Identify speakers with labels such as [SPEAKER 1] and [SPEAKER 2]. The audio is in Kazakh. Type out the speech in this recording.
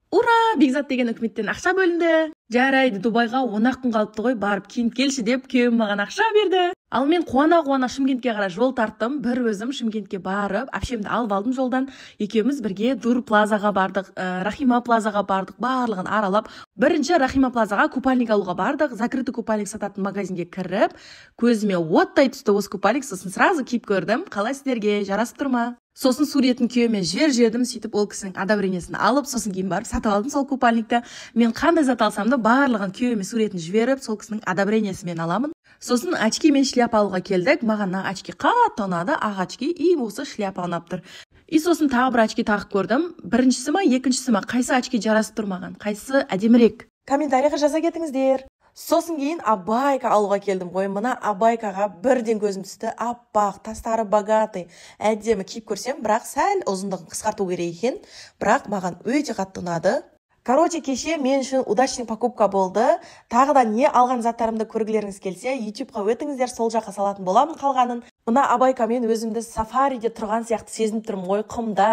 [SPEAKER 1] Ура! Бекзат деген үкіметтен ақша бөлінді. Жарайды, Дубайға 10 күн қалыпты ғой, барып кейін келші деп күйеуім маған ақша берді. Ал мен қуана Шымкентке қарай жол тарттым. Бір өзім Шымкентке барып, әпшемді алып алдым жолдан. Екеуміз бірге Дур плазаға бардық, Рахима плазаға бардық, барлығын аралап. Бірінші Рахима плазаға купальник алуға бардық. Закрытый купальник сататын магазинге кіріп, көзіме оттай түсті осы купальник, сосын сразу киіп көрдім. Қалай сіздерге, жарасып тұр ма? Сосын суретін күйеуіме жібердім, сөйтіп ол кісінің одобрениесін алып, сосын кейін барып сатып алдым сол купальникті. Мен қандай зат алсам да барлығын күйеуіме суретін жіберіп, сол кісінің одобрениесімен аламын. Сосын очки мен шляпа алуға келдік. Маған очки қатты ұнады, ақ очки, и осы шляпа ұнап тұр. И сосын тағы бір очки тағып көрдім. Біріншісі ма, екіншісі ма, қайсы очки жарасып тұр маған, қайсы әдемірек? Комментарийға жаза кетіңіздер. Сосын кейін абайка алуға келдім ғой. Мына абайкаға бірден көзім түсті. Аппақ, тастары богатый, әдемі киіп көрсем, бірақ сәл ұзындығын қысқарту керек екен. Бірақ маған өте қатты ұнады. Короче, кеше мен үшін удачный покупка болды. Тағы да не алған заттарымды көргілеріңіз келсе, YouTube-ға өтіңіздер, сол жаққа салатын боламын қалғанын. Мына абайкамен өзімді сафариде тұрған сияқты сезініп тұрмын ғой, құмда.